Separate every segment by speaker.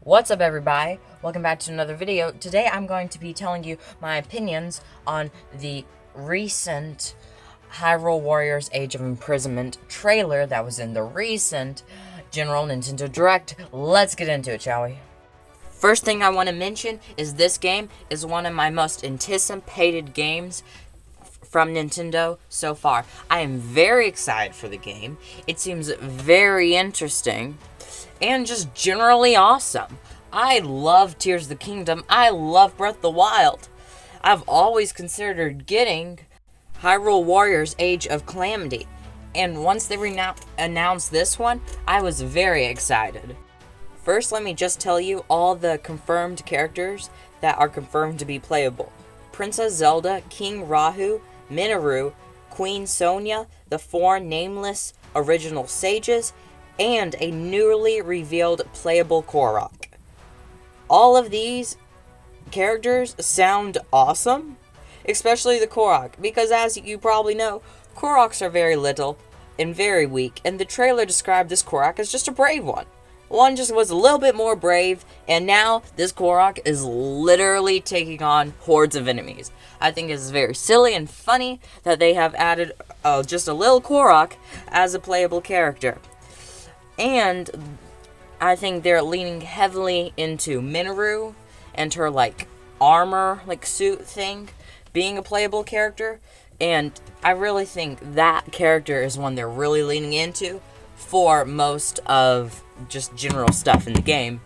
Speaker 1: What's up, everybody? Welcome back to another video. Today I'm going to be telling you my opinions on the recent Hyrule Warriors Age of Imprisonment trailer that was in the recent General Nintendo Direct. Let's get into it, shall we? First thing I want to mention is this game is one of my most anticipated games from Nintendo so far. I am very excited for the game. It seems very interesting and just generally awesome. I love Tears of the Kingdom. I love Breath of the Wild. I've always considered getting Hyrule Warriors Age of Calamity. And once they announced this one, I was very excited. First, let me just tell you all the confirmed characters that are confirmed to be playable. Princess Zelda, King Rahu, Minoru, Queen Sonia, the 4 nameless original sages, and a newly revealed playable Korok. All of these characters sound awesome, especially the Korok, because as you probably know, Koroks are very little and very weak, and the trailer described this Korok as just a brave one. One just was a little bit more brave, and now this Korok is literally taking on hordes of enemies. I think it's very silly and funny that they have added just a little Korok as a playable character. And I think they're leaning heavily into Minoru and her, armor, suit thing being a playable character. And I really think that character is one they're really leaning into for most of just general stuff in the game.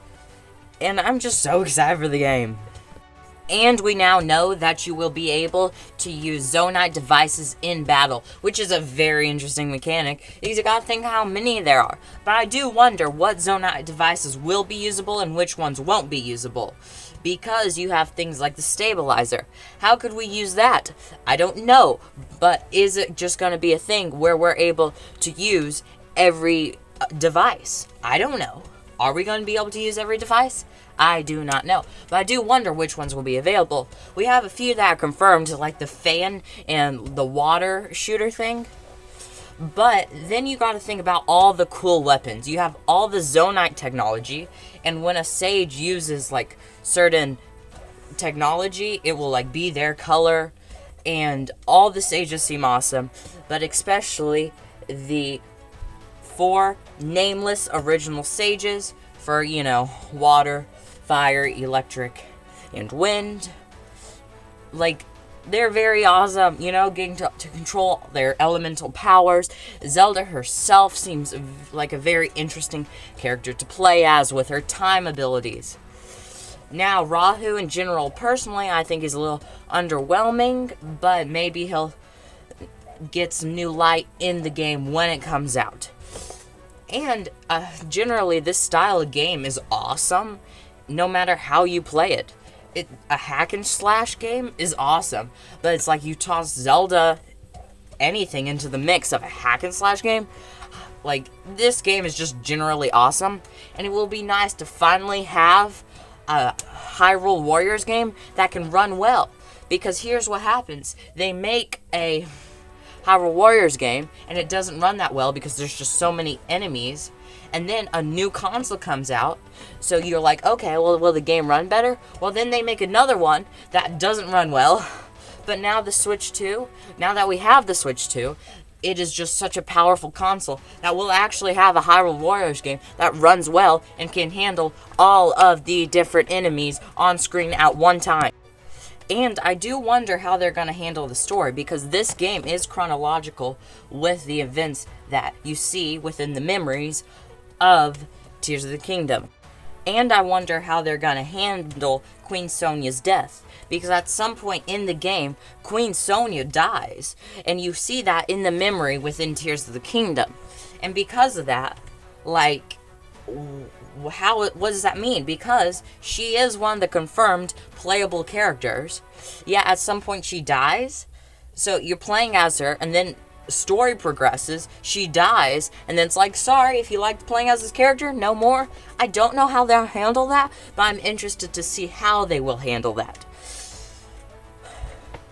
Speaker 1: And I'm just so excited for the game. And we now know that you will be able to use Zonite devices in battle, which is a very interesting mechanic, because you gotta think how many there are. But I do wonder what Zonite devices will be usable and which ones won't be usable, because you have things like the stabilizer. How could we use that? I don't know, but is it just gonna be a thing where we're able to use every device? I don't know. Are we going to be able to use every device? I do not know. But I do wonder which ones will be available. We have a few that are confirmed, like the fan and the water shooter thing. But then you got to think about all the cool weapons. You have all the Zonite technology, and when a sage uses certain technology, it will be their color, and all the sages seem awesome, but especially the 4 nameless original sages for, water, fire, electric, and wind. They're very awesome, getting to control their elemental powers. Zelda herself seems like a very interesting character to play as with her time abilities. Now, Rahu in general, personally, I think is a little underwhelming, but maybe he'll get some new light in the game when it comes out. And generally, this style of game is awesome, no matter how you play it. A hack and slash game is awesome, but it's like you toss Zelda anything into the mix of a hack and slash game. This game is just generally awesome, and it will be nice to finally have a Hyrule Warriors game that can run well. Because here's what happens. They make a Hyrule Warriors game, and it doesn't run that well because there's just so many enemies, and then a new console comes out, so you're like, okay, well, will the game run better? Well, then they make another one that doesn't run well, but now that we have the Switch 2, it is just such a powerful console that will actually have a Hyrule Warriors game that runs well and can handle all of the different enemies on screen at one time. And I do wonder how they're going to handle the story, because this game is chronological with the events that you see within the memories of Tears of the Kingdom. And I wonder how they're going to handle Queen Sonia's death, because at some point in the game, Queen Sonia dies, and you see that in the memory within Tears of the Kingdom. And because of that, what does that mean? Because she is one of the confirmed playable characters. Yeah, at some point she dies, so you're playing as her, and then story progresses, she dies, and then it's sorry, if you liked playing as this character, no more. I don't know how they'll handle that, but I'm interested to see how they will handle that.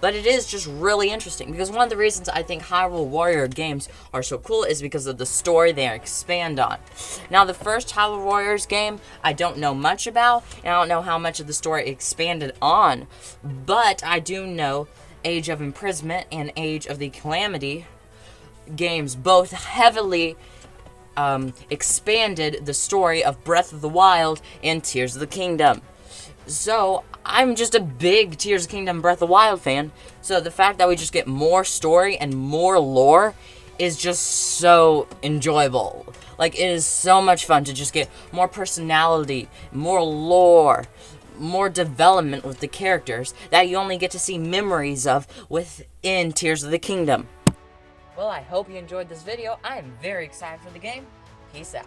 Speaker 1: But it is just really interesting, because one of the reasons I think Hyrule Warrior games are so cool is because of the story they expand on. Now, the first Hyrule Warriors game, I don't know much about, and I don't know how much of the story expanded on, but I do know Age of Imprisonment and Age of the Calamity games both heavily expanded the story of Breath of the Wild and Tears of the Kingdom. So, I'm just a big Tears of the Kingdom Breath of the Wild fan, so the fact that we just get more story and more lore is just so enjoyable. Like, it is so much fun to just get more personality, more lore, more development with the characters that you only get to see memories of within Tears of the Kingdom. Well, I hope you enjoyed this video. I am very excited for the game. Peace out.